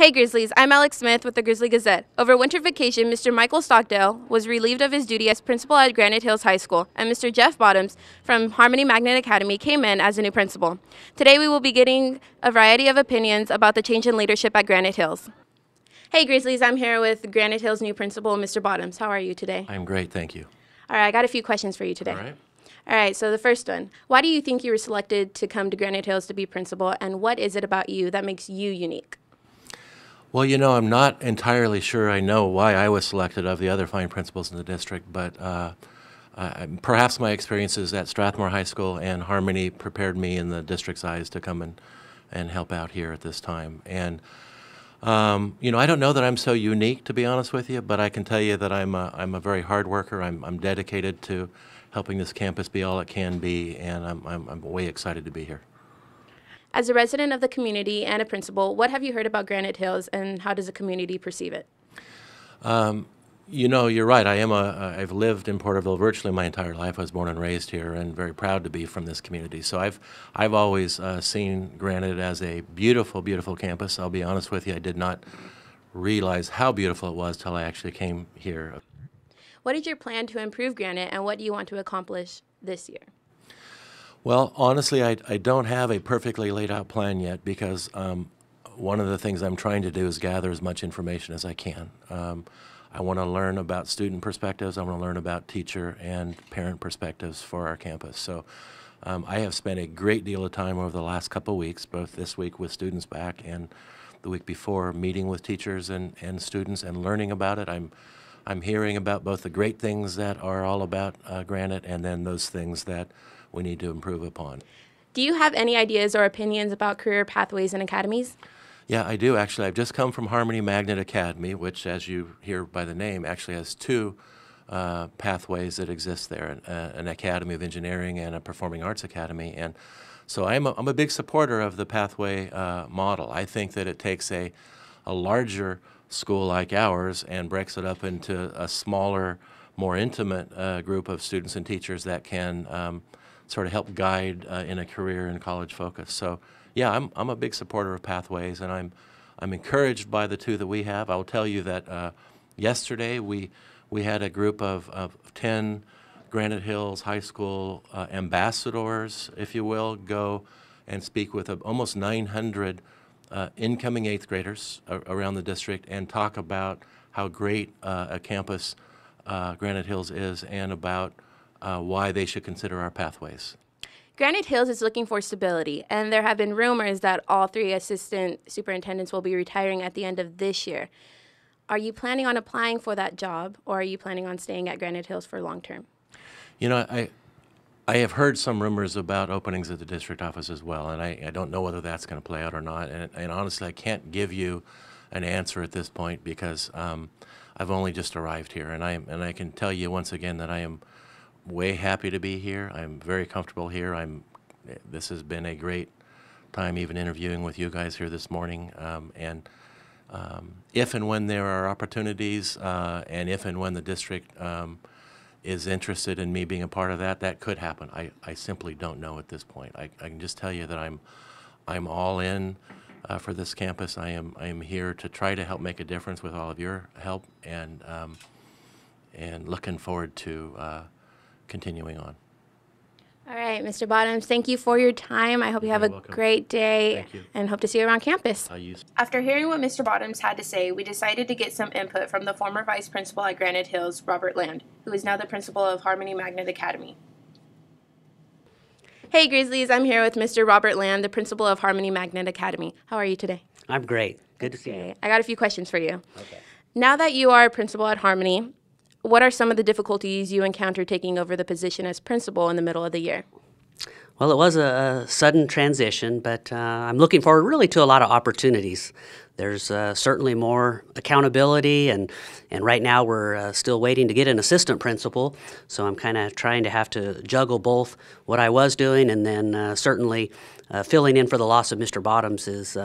Hey Grizzlies, I'm Alex Smith with the Grizzly Gazette. Over winter vacation, Mr. Michael Stockdale was relieved of his duty as principal at Granite Hills High School, and Mr. Jeff Bottoms from Harmony Magnet Academy came in as a new principal. Today we will be getting a variety of opinions about the change in leadership at Granite Hills. Hey Grizzlies, I'm here with Granite Hills' new principal, Mr. Bottoms. How are you today? I'm great, thank you. All right, I got a few questions for you today. All right, so the first one. Why do you think you were selected to come to Granite Hills to be principal, and what is it about you that makes you unique? Well, you know, I'm not entirely sure I know why I was selected of the other fine principals in the district, but perhaps my experiences at Strathmore High School and Harmony prepared me in the district's eyes to come and help out here at this time. And, you know, I don't know that I'm so unique, to be honest with you, but I can tell you that I'm a very hard worker. I'm dedicated to helping this campus be all it can be, and I'm way excited to be here. As a resident of the community and a principal, what have you heard about Granite Hills, and how does the community perceive it? You know, you're right. I've lived in Porterville virtually my entire life. I was born and raised here, and very proud to be from this community. So I've always seen Granite as a beautiful, beautiful campus. I'll be honest with you, I did not realize how beautiful it was till I actually came here. What is your plan to improve Granite, and what do you want to accomplish this year? Well, honestly, I don't have a perfectly laid out plan yet, because one of the things I'm trying to do is gather as much information as I can. I want to learn about student perspectives. I want to learn about teacher and parent perspectives for our campus. So I have spent a great deal of time over the last couple of weeks, both this week with students back and the week before, meeting with teachers and students and learning about it. I'm hearing about both the great things that are all about Granite, and then those things that we need to improve upon. Do you have any ideas or opinions about career pathways and academies? Yeah, I do actually. I've just come from Harmony Magnet Academy, which, as you hear by the name, actually has two pathways that exist there, an Academy of Engineering and a Performing Arts Academy. And so I'm a big supporter of the pathway model. I think that it takes a larger school like ours and breaks it up into a smaller, more intimate group of students and teachers that can sort of help guide in a career and college focus. So yeah, I'm a big supporter of pathways, and I'm encouraged by the two that we have. I will tell you that yesterday we had a group of 10 Granite Hills High School ambassadors, if you will, go and speak with almost 900 incoming 8th graders around the district and talk about how great a campus Granite Hills is, and about why they should consider our pathways. Granite Hills is looking for stability, and there have been rumors that all 3 assistant superintendents will be retiring at the end of this year. Are you planning on applying for that job, or are you planning on staying at Granite Hills for long term? You know, I have heard some rumors about openings at the district office as well, and I don't know whether that's going to play out or not. And honestly, I can't give you an answer at this point, because I've only just arrived here, and I can tell you once again that I am way happy to be here. I'm very comfortable here. This has been a great time, even interviewing with you guys here this morning. If and when there are opportunities, and if and when the district is interested in me being a part of that, that could happen. I simply don't know at this point. I can just tell you that I'm all in for this campus. I am here to try to help make a difference with all of your help, and looking forward to continuing on. All right, Mr. Bottoms, thank you for your time. I hope you have a great day, and hope to see you around campus. After hearing what Mr. Bottoms had to say, we decided to get some input from the former vice principal at Granite Hills, Robert Land, who is now the principal of Harmony Magnet Academy. Hey Grizzlies, I'm here with Mr. Robert Land, the principal of Harmony Magnet Academy. How are you today? I'm great. Good to see you. I got a few questions for you. Okay. Now that you are a principal at Harmony, what are some of the difficulties you encounter taking over the position as principal in the middle of the year? Well, it was a sudden transition, but I'm looking forward really to a lot of opportunities. There's certainly more accountability, and right now we're still waiting to get an assistant principal, so I'm kind of trying to have to juggle both what I was doing, and then certainly filling in for the loss of Mr. Bottoms is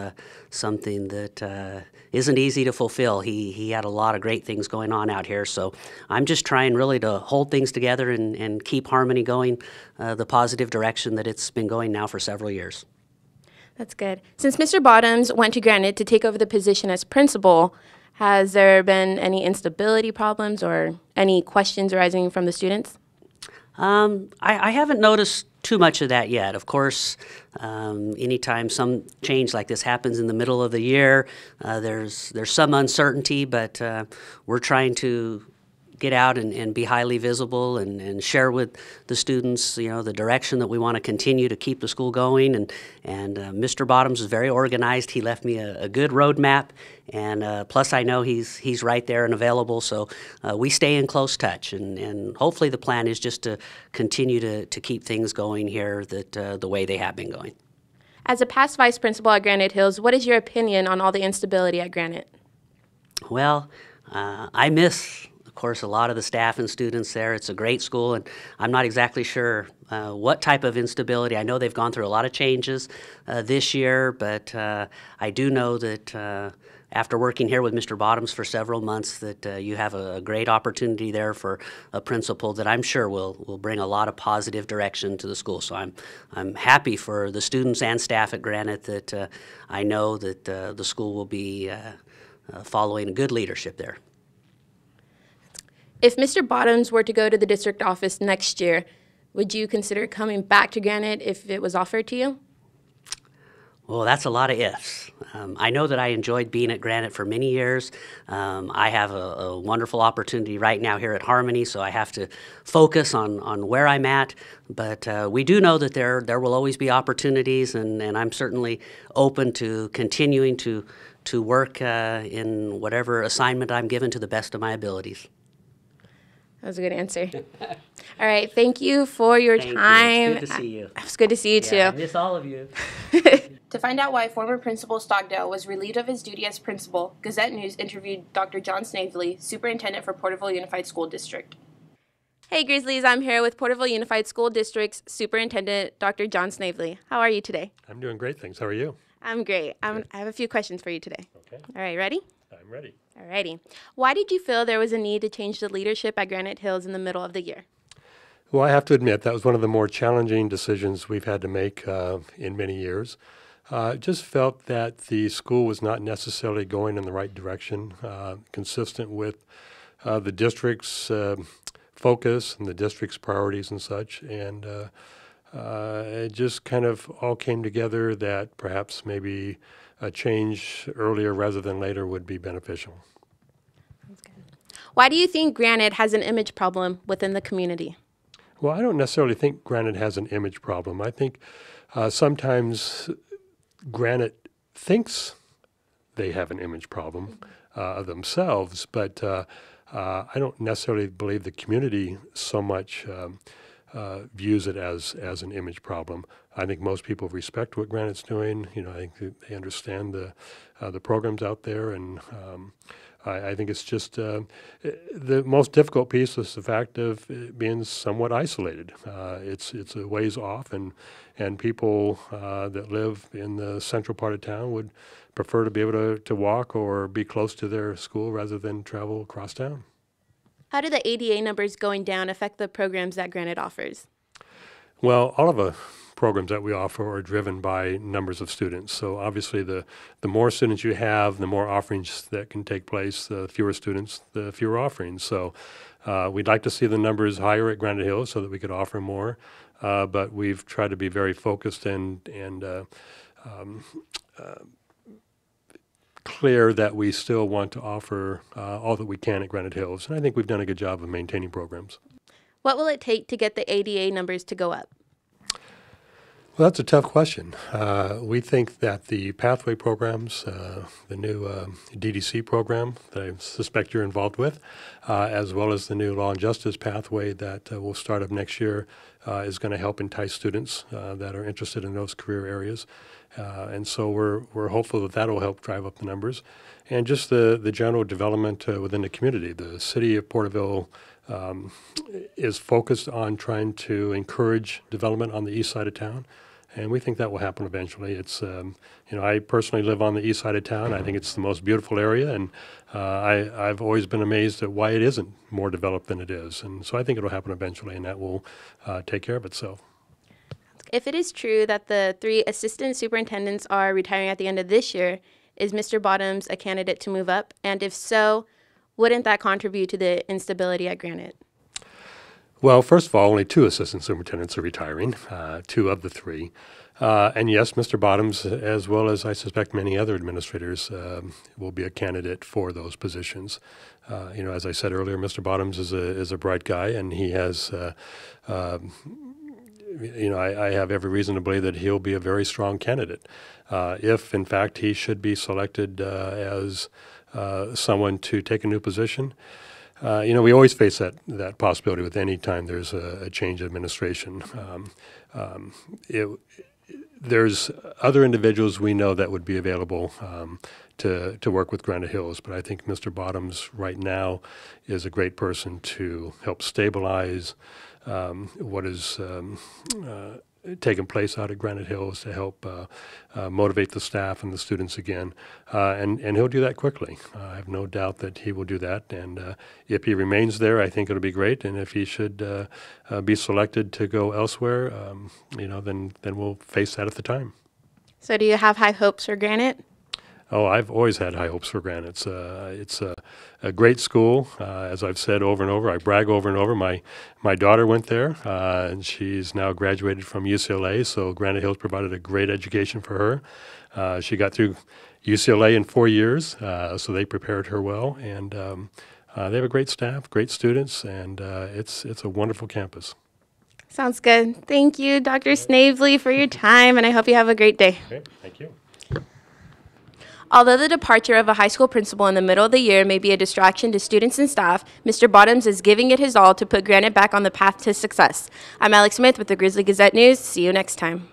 something that isn't easy to fulfill. He had a lot of great things going on out here, so I'm just trying really to hold things together and keep Harmony going the positive direction that it's been going now for several years. That's good. Since Mr. Bottoms went to Granite to take over the position as principal, has there been any instability problems or any questions arising from the students? I haven't noticed too much of that yet. Of course, anytime some change like this happens in the middle of the year, there's some uncertainty, but we're trying to get out and be highly visible and share with the students, the direction that we want to continue to keep the school going. And Mr. Bottoms is very organized. He left me a good roadmap, and plus I know he's right there and available. So we stay in close touch, and hopefully the plan is just to continue to keep things going here the way they have been going. As a past vice principal at Granite Hills, what is your opinion on all the instability at Granite? Well, I miss, of course, a lot of the staff and students there. It's a great school, and I'm not exactly sure what type of instability. I know they've gone through a lot of changes this year, but I do know that after working here with Mr. Bottoms for several months, that you have a great opportunity there for a principal that I'm sure will bring a lot of positive direction to the school. So I'm happy for the students and staff at Granite that I know that the school will be following a good leadership there. If Mr. Bottoms were to go to the district office next year, would you consider coming back to Granite if it was offered to you? Well, that's a lot of ifs. I know that I enjoyed being at Granite for many years. I have a wonderful opportunity right now here at Harmony, so I have to focus on where I'm at. But we do know that there will always be opportunities, and I'm certainly open to continuing to work in whatever assignment I'm given to the best of my abilities. That was a good answer. All right, thank you for your time. It's good to see you. It was good to see you too. I miss all of you. To find out why former Principal Stockdale was relieved of his duty as principal, Gazette News interviewed Dr. John Snavely, Superintendent for Porterville Unified School District. Hey Grizzlies, I'm here with Porterville Unified School District's Superintendent, Dr. John Snavely. How are you today? I'm doing great, thanks. How are you? I'm great. I have a few questions for you today. Okay. All right, ready? I'm ready. Alrighty. Why did you feel there was a need to change the leadership at Granite Hills in the middle of the year? Well, I have to admit that was one of the more challenging decisions we've had to make in many years. Just felt that the school was not necessarily going in the right direction, consistent with the district's focus and the district's priorities and such. And it just kind of all came together that perhaps maybe a change earlier rather than later would be beneficial. That's good. Why do you think Granite has an image problem within the community? Well, I don't necessarily think Granite has an image problem. I think sometimes Granite thinks they have an image problem themselves, but I don't necessarily believe the community so much views it as an image problem. I think most people respect what Granite's doing. I think they understand the programs out there, and I think it's just the most difficult piece is the fact of it being somewhat isolated. It's a ways off, and people that live in the central part of town would prefer to be able to walk or be close to their school rather than travel across town. How do the ADA numbers going down affect the programs that Granite offers? Well, all of the programs that we offer are driven by numbers of students. So obviously the more students you have, the more offerings that can take place. The fewer students, the fewer offerings. So we'd like to see the numbers higher at Granite Hills so that we could offer more. But we've tried to be very focused and clear that we still want to offer all that we can at Granite Hills. And I think we've done a good job of maintaining programs. What will it take to get the ADA numbers to go up? Well, that's a tough question. We think that the pathway programs, the new DDC program that I suspect you're involved with, as well as the new law and justice pathway that will start up next year, is going to help entice students that are interested in those career areas. And so we're hopeful that that will help drive up the numbers. And just the general development within the community. The city of Porterville is focused on trying to encourage development on the east side of town. And we think that will happen eventually. It's, I personally live on the east side of town. I think it's the most beautiful area, and I've always been amazed at why it isn't more developed than it is. And so I think it'll happen eventually, and that will take care of itself. If it is true that the 3 assistant superintendents are retiring at the end of this year, is Mr. Bottoms a candidate to move up? And if so, wouldn't that contribute to the instability at Granite? Well, first of all, only 2 assistant superintendents are retiring, 2 of the 3. And yes, Mr. Bottoms, as well as I suspect many other administrators, will be a candidate for those positions. As I said earlier, Mr. Bottoms is a bright guy, and he has, I have every reason to believe that he'll be a very strong candidate. If, in fact, he should be selected as someone to take a new position, we always face that possibility with any time there's a change of administration. There's other individuals we know that would be available to work with Granite Hills, but I think Mr. Bottoms right now is a great person to help stabilize what is taking place out at Granite Hills, to help motivate the staff and the students again. And he'll do that quickly. I have no doubt that he will do that. And if he remains there, I think it'll be great. And if he should be selected to go elsewhere, then we'll face that at the time. So do you have high hopes for Granite? Oh, I've always had high hopes for Granite. It's a great school, as I've said over and over. I brag over and over. My daughter went there, and she's now graduated from UCLA, so Granite Hills provided a great education for her. She got through UCLA in 4 years, so they prepared her well, and they have a great staff, great students, and it's a wonderful campus. Sounds good. Thank you, Dr. Snavely, for your time, and I hope you have a great day. Okay, thank you. Although the departure of a high school principal in the middle of the year may be a distraction to students and staff, Mr. Bottoms is giving it his all to put Granite back on the path to success. I'm Alex Smith with the Grizzly Gazette News. See you next time.